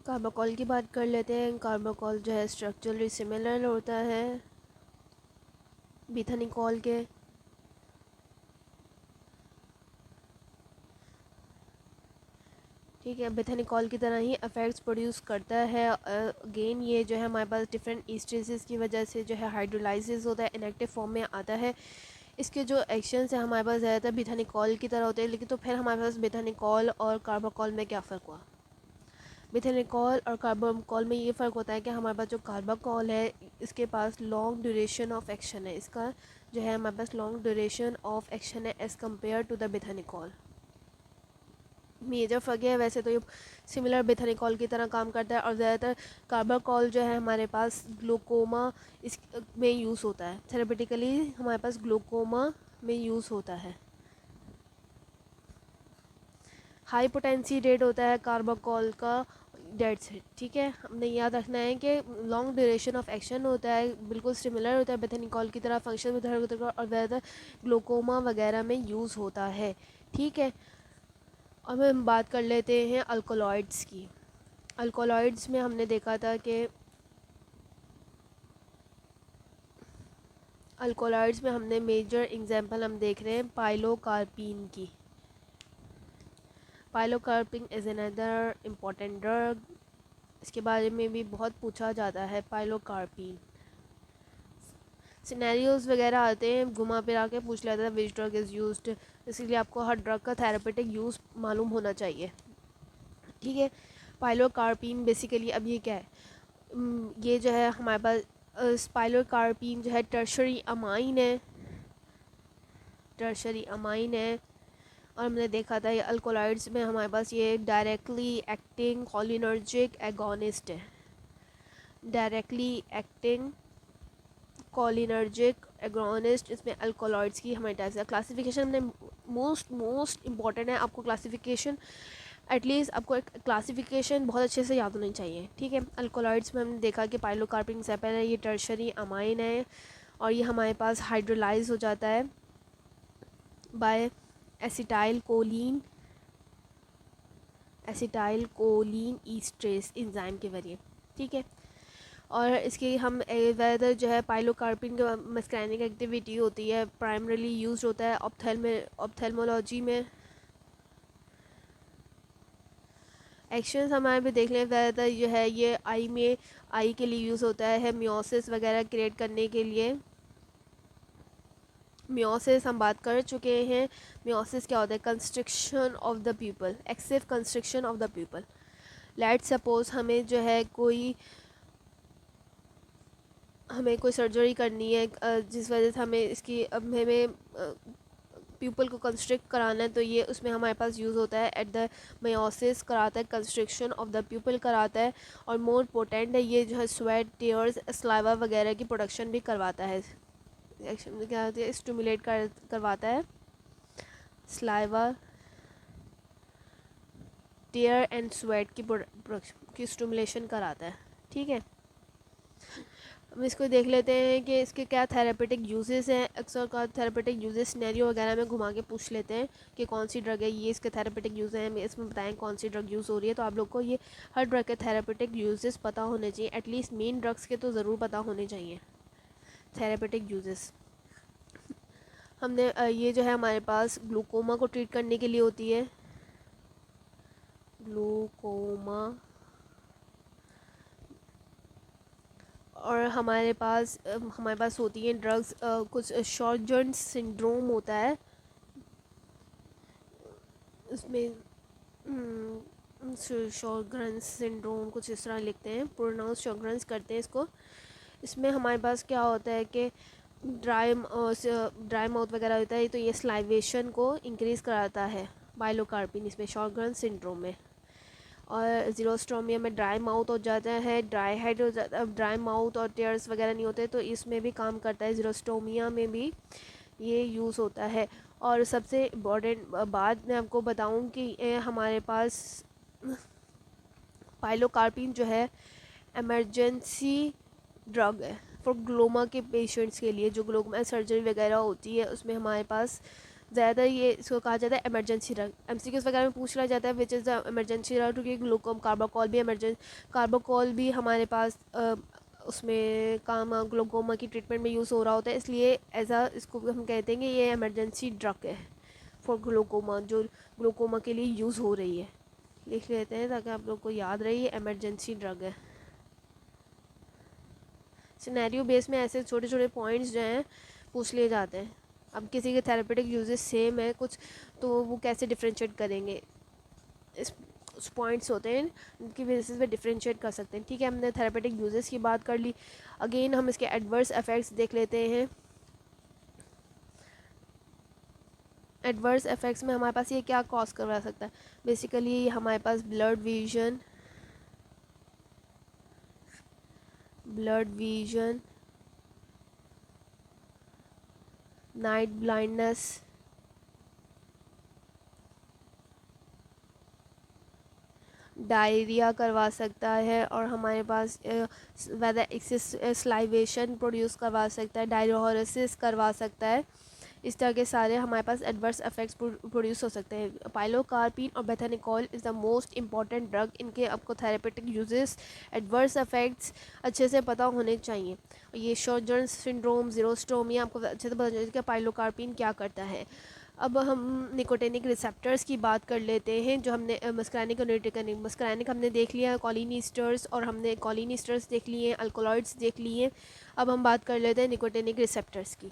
कार्बाकॉल की बात कर लेते हैं। कार्बाकॉल जो है स्ट्रक्चरली सिमिलर होता है बीथानिकॉल के। ठीक है, बीथानिकॉल की तरह ही इफ़ेक्ट्स प्रोड्यूस करता है। अगेन ये जो है हमारे पास डिफरेंट ईस्टेसिस की वजह से जो है हाइड्रोलाइसिस होता है, इनएक्टिव फॉर्म में आता है। इसके जो एक्शंस है हमारे पास ज़्यादातर बीथानिकॉल की तरह होते हैं। लेकिन तो फिर हमारे पास बीथानिकॉल और कार्बाकॉल में क्या फ़र्क हुआ? बीथानिकॉल और कार्बाकॉल में ये फ़र्क होता है कि हमारे पास जो कार्बाकॉल है इसके पास लॉन्ग ड्यूरेशन ऑफ एक्शन है। इसका जो है हमारे पास लॉन्ग ड्यूरेशन ऑफ एक्शन है as compare to the bethanechol. Major फ़र्क है, वैसे तो ये सिमिलर बीथानिकॉल की तरह काम करता है। और ज़्यादातर कार्बाकॉल जो है हमारे पास ग्लूकोमा इस में यूज़ होता है। थेरेपेटिकली हमारे पास ग्लूकोमा में यूज़ होता है। हाई पोटेंसी रेट होता है कार्बाकॉल का डेट से। ठीक है, हमने याद रखना है कि लॉन्ग ड्यूरेशन ऑफ एक्शन होता है, बिल्कुल सिमिलर होता है बीथानिकॉल की तरह, फंक्शन उधर उधर और ज़्यादातर ग्लूकोमा वगैरह में यूज़ होता है। ठीक है, अब हम बात कर लेते हैं अल्कोलॉइड्स की। अल्कोलॉइड्स में हमने देखा था कि अल्कोलॉइड्स में हमने मेजर एग्जांपल हम देख रहे हैं पाइलोकार्पीन की। पाइलोकार्पीन इज़ अनदर इम्पॉर्टेंट ड्रग। इसके बारे में भी बहुत पूछा जाता है। पाइलोकार्पीन सिनेरियोज वगैरह आते हैं, घुमा फिरा के पूछ लेता है विच ड्रग इज़ यूज्ड। इसीलिए आपको हर ड्रग का थेरेपेटिक यूज़ मालूम होना चाहिए। ठीक है, पाइलोकार्पीन बेसिकली अब ये क्या है? ये जो है हमारे पास पाइलोकार्पीन जो है टर्शरी अमाइन है। टर्शरी अमाइन है और हमने देखा था ये अल्कोलॉइड्स में हमारे पास ये डायरेक्टली एक्टिंग कोलिनर्जिक एगोनिस्ट है। डायरेक्टली एक्टिंग कोलिनर्जिक एगोनिस्ट, इसमें अल्कोलॉइड्स की हमारे टाइप्स है। क्लासिफिकेशन में मोस्ट इंपॉर्टेंट है आपको क्लासिफिकेशन। एटलीस्ट आपको एक क्लासिफिकेशन बहुत अच्छे से याद होनी चाहिए। ठीक है, अल्कोलॉइड्स में हमने देखा कि पाइलोकार्पिन सेपेन है, ये टर्शरी अमाइन है और ये हमारे पास हाइड्रोलाइज हो जाता है बाय एसिटाइल कोलिन ईस्ट्रेस एंजाइम के जरिए। ठीक है, और इसकी हम वेदर जो है पाइलोकार्पिन का मस्कैनिक एक्टिविटी होती है, प्राइमरीली यूज होता है ऑप्थेल्मोलॉजी में। एक्शंस हमारे भी देख लें, ज़्यादातर जो है ये आई के लिए यूज़ होता है मियोसिस वगैरह क्रिएट करने के लिए। मियोसिस हम बात कर चुके हैं। मियोसिस क्या होता है? Construction of the pupil, excessive construction of the pupil. Let's suppose हमें जो है हमें कोई सर्जरी करनी है जिस वजह से हमें इसकी अब हमें प्यूपल को कंस्ट्रक्ट कराना है, तो ये उसमें हमारे पास यूज़ होता है एट द मेयोसिस कराता है, कंस्ट्रक्शन ऑफ द प्यूपल कराता है। और मोर पोटेंट है, ये जो है स्वेट टीयर्स स्लाइवा वगैरह की प्रोडक्शन भी करवाता है। एक्शन क्या होती है? स्टिमुलेट करवाता है, स्लाइवा टीयर एंड स्वेट की प्रोडक्शन की स्टिमुलेशन कराता है। ठीक है, हम इसको देख लेते हैं कि इसके क्या थेरेपेटिक यूजेस हैं। अक्सर का थेरेपेटिक यूजेस सिनेरियो वगैरह में घुमा के पूछ लेते हैं कि कौन सी ड्रग है, ये इसके थेरेपेटिक यूज़ हैं, इसमें बताएं कौन सी ड्रग यूज़ हो रही है। तो आप लोग को ये हर ड्रग के थेरेपेटिक यूजेस पता होने चाहिए, एटलीस्ट मेन ड्रग्स के तो ज़रूर पता होने चाहिए थेरेपेटिक यूजेस। हमने ये जो है हमारे पास ग्लूकोमा को ट्रीट करने के लिए होती है। ग्लूकोमा और हमारे पास होती हैं ड्रग्स, कुछ शॉर्टजर्न सिंड्रोम होता है उसमें, शॉर्टगन्स सिंड्रोम कुछ इस तरह लिखते हैं, प्रोनाउंस शॉर्टगन्स करते हैं इसको। इसमें हमारे पास क्या होता है कि ड्राई माउथ वगैरह होता है, तो ये स्लाइवेशन को इंक्रीज़ कराता है बाइलोकार्पिन इसमें शॉर्टगन सिंड्रोम में। और जीरोस्टोमिया में ड्राई माउथ हो जाता है, ड्राई हेड हो जाता है। ड्राई माउथ और टेयर्स वगैरह नहीं होते, तो इसमें भी काम करता है। जीरोस्टोमिया में भी ये यूज़ होता है। और सबसे इम्पॉर्टेंट बात मैं आपको बताऊं कि हमारे पास पाइलोकार्पिन जो है इमरजेंसी ड्रग है फॉर ग्लोमा के पेशेंट्स के लिए। जो ग्लोमा सर्जरी वगैरह होती है उसमें हमारे पास ज़्यादा ये इसको कहा जाता है इमरजेंसी ड्रग। एमसीक्यूज़ वगैरह में पूछ लिया जाता है which is the emergency drug, क्योंकि ग्लूकोम कार्बाकोल भी कार्बाकोल भी हमारे पास उसमें काम ग्लूकोमा की ट्रीटमेंट में यूज़ हो रहा होता है, इसलिए ऐसा इसको हम कहते हैं कि ये इमरजेंसी ड्रग है फॉर ग्लूकोमा, जो ग्लूकोमा के लिए यूज़ हो रही है। लिख लेते हैं ताकि आप लोग को याद रहे, ये इमरजेंसी ड्रग है। सिनेरियो बेस में ऐसे छोटे छोटे पॉइंट्स जो हैं पूछ लिए जाते हैं। अब किसी के थेरेपेटिक यूजेस सेम है कुछ, तो वो कैसे डिफ्रेंशिएट करेंगे, इस पॉइंट्स होते हैं उनकी बेसिस पे डिफ्रेंशिएट कर सकते हैं। ठीक है, हमने थेरेपेटिक यूजेस की बात कर ली। अगेन हम इसके एडवर्स इफ़ेक्ट्स देख लेते हैं। एडवर्स इफ़ेक्ट्स में हमारे पास ये क्या कॉज करवा सकता है, बेसिकली हमारे पास blurred vision, night blindness, diarrhoea करवा सकता है, और हमारे पास वेदर एक्सेस स्लाइवेशन प्रोड्यूस करवा सकता है, डायरियोसिस करवा सकता है। इस तरह के सारे हमारे पास एडवर्स इफेक्ट्स प्रोड्यूस हो सकते हैं। पाइलोकार्पिन और bethanechol is the most important drug. इनके आपको थेरेपेटिक यूजेस, एडवर्स इफेक्ट्स अच्छे से पता होने चाहिए। ये शॉर्टजर्न सिंड्रोम, जीरोस्टोमिया आपको अच्छे से पता चाहिए कि पाइलोकार्पिन क्या करता है। अब हम निकोटिनिक रिसेप्टर्स की बात कर लेते हैं, जो हमने मस्करानिक और न्यूरोटिनिक, मस्करानिक हमने देख लिया, कॉलिन ईस्टर्स, और हमने कॉलिन ईस्टर्स देख लिए, अल्कोलॉइड्स देख लिए। अब हम बात कर लेते हैं निकोटिनिक रिसेप्टर्स की।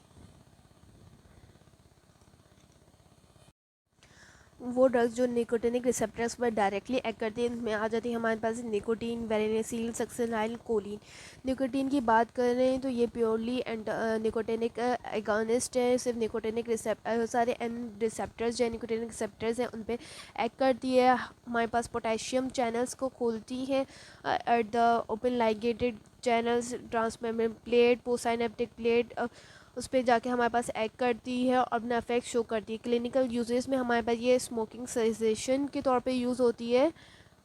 वो ड्रग्स जो निकोटिनिक रिसेप्टर्स पर डायरेक्टली एक्ट करती हैं, इनमें आ जाती है हमारे पास निकोटीन, वेरेनिसिल, सक्सिनाइल, कोलिन। निकोटीन की बात करें तो ये प्योरली एंड निकोटिनिक एगोनिस्ट है। सिर्फ निकोटिनिक सारे एन रिसेप्टर्स जो निकोटिनिक रिसेप्टर्स हैं उन पे एक्ट करती है। हमारे पास पोटेशियम चैनल्स को खोलती है at the open ligated channels, transmembrane plate, postsynaptic plate, उस पर जाके हमारे पास एक्ट करती है और अपना इफेक्ट शो करती है। क्लिनिकल यूजेस में हमारे पास ये स्मोकिंग सेसेशन के तौर पे यूज़ होती है।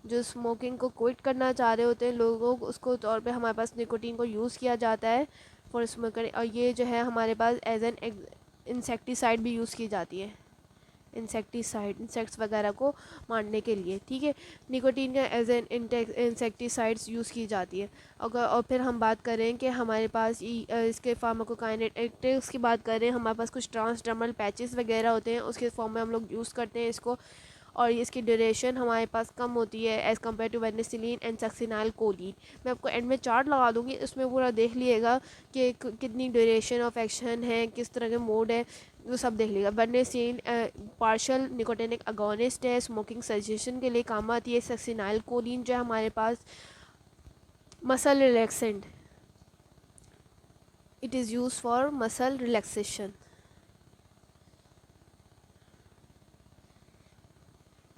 जो स्मोकिंग को क्विट करना चाह रहे होते हैं लोगों को, उसको तौर पे हमारे पास निकोटीन को यूज़ किया जाता है फॉर स्मोकर। और ये जो है हमारे पास एज एन इंसेक्टिसाइड भी यूज़ की जाती है, इंसेक्टिसाइड, इंसेक्ट्स वगैरह को मारने के लिए। ठीक है, निकोटीन का एज एन इंसेक्टिसाइड्स यूज़ की जाती है। अगर और फिर हम बात करें कि हमारे पास इसके फार्माकोकाइनेटिक्स की बात करें, हमारे पास कुछ ट्रांसडर्मल पैचेस वगैरह होते हैं, उसके फॉर्म में हम लोग यूज़ करते हैं इसको, और इसकी ड्यूरेशन हमारे पास कम होती है एज़ कम्पेयर टू वेनिसिलिन एंड सक्सिनाइल कोलिन। मैं आपको एंड में चार्ट लगा दूंगी, उसमें पूरा देख लिएगा कि कितनी ड्यूरेशन ऑफ एक्शन है, किस तरह के मोड है, वो सब देख लीजिएगा। वेनिसिलिन पार्शियल निकोटिनिक अगोनिस्ट है, स्मोकिंग सेसेशन के लिए काम आती है। सक्सिनाइल कोलिन जो है हमारे पास muscle relaxant, it is use for muscle relaxation.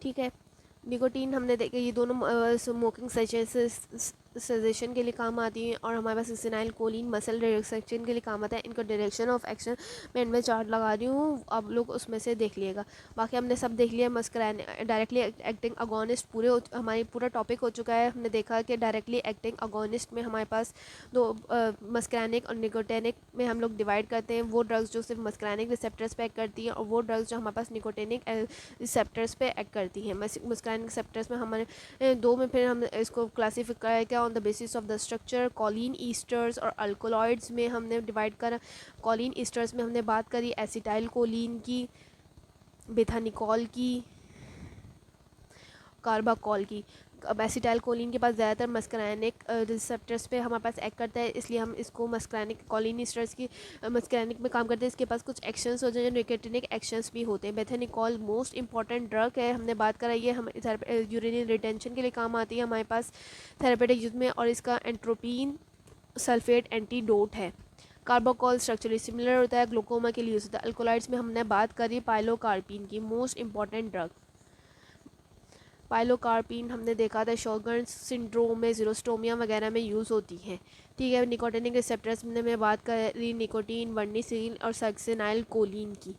ठीक है, निकोटीन हमने देखे, ये दोनों स्मोकिंग सजेशन के लिए काम आती हैं, और हमारे पास सिनाइल कोलिन मसल रिलैक्सेशन के लिए काम आता है। इनका डायरेक्शन ऑफ एक्शन मैं इनमें चार्ट लगा रही हूँ, आप लोग उसमें से देख लिएगा। बाकी हमने सब देख लिया। मस्करैन डायरेक्टली एक्टिंग अगोनिस्ट हमारी पूरा टॉपिक हो चुका है। हमने देखा कि डायरेक्टली एक्टिंग अगोनिस्ट में हमारे पास दो मस्करैनिक और निकोटेनिक में हम लोग डिवाइड करते हैं। वो ड्रग्स जो सिर्फ मस्करैनिक रिसेप्टर्स पे एक्ट करती हैं, और वो ड्रग्स जो हमारे पास निकोटेनिक रिसेप्टर्स पे एक्ट करती हैं। मस्करैनिक रिसेप्टर्स में हमारे दो में फिर हम इसको क्लासीफाई किया क्या on the basis of the structure. Colin esters और अल्कोलॉइड्स में हमने डिवाइड करा। कॉलिन ईस्टर्स में हमने बात करी एसिटाइल कोलिन की, बेथानिकोल की, कार्बाकोल की। अब एसिटाइल कोलिन के पास ज़्यादातर मस्करैनिक रिसेप्टर्स पे हमारे पास एक्ट करता है, इसलिए हम इसको मस्करैनिक कॉलिन ईस्टर्स की मस्करैनिक में काम करते हैं। इसके पास कुछ एक्शंस होते हैं जो निकोटिनिक एक्शंस भी होते हैं। बेथानिकोल मोस्ट इंपॉर्टेंट ड्रग है, हमने बात करा, ये हम यूरिनरी रिटेंशन के लिए काम आती है हमारे पास थेरेपेटिक यूज में, और इसका एंट्रोपिन सल्फेट एंटीडोट है। कार्बाकोल स्ट्रक्चरली सिमिलर होता है, ग्लूकोमा के लिए यूज होता है। अल्कोलाइड्स में हमने बात करी पाइलोकार्पिन की, मोस्ट इंपॉर्टेंट ड्रग। पाइलोकार्पिन हमने देखा था शॉर्टगन्स सिंड्रोम में, जीरोस्टोमिया वगैरह में यूज़ होती हैं। ठीक है, निकोटिनिक रिसेप्टर्स में मैं बात करी निकोटीन, वर्निसिल और सक्सिनाइल कोलिन की।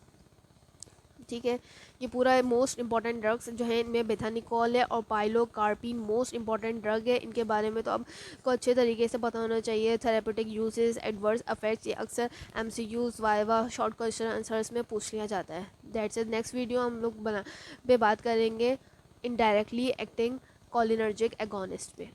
ठीक है, ये पूरा मोस्ट इंपॉर्टेंट ड्रग्स जो हैं, इनमें बेथानिकोल है और पाइलोकार्पिन मोस्ट इंपॉर्टेंट ड्रग है। इनके बारे में तो अब को अच्छे तरीके से पता होना चाहिए। थेरेपेटिक यूजेस, एडवर्स इफेक्ट्स, ये अक्सर MCQs, viva, short question answers में पूछ लिया जाता है। That's it. नेक्स्ट वीडियो हम लोग बना पे बात करेंगे इनडायरेक्टली एक्टिंग कोलिनर्जिक एगोनिस्ट पे।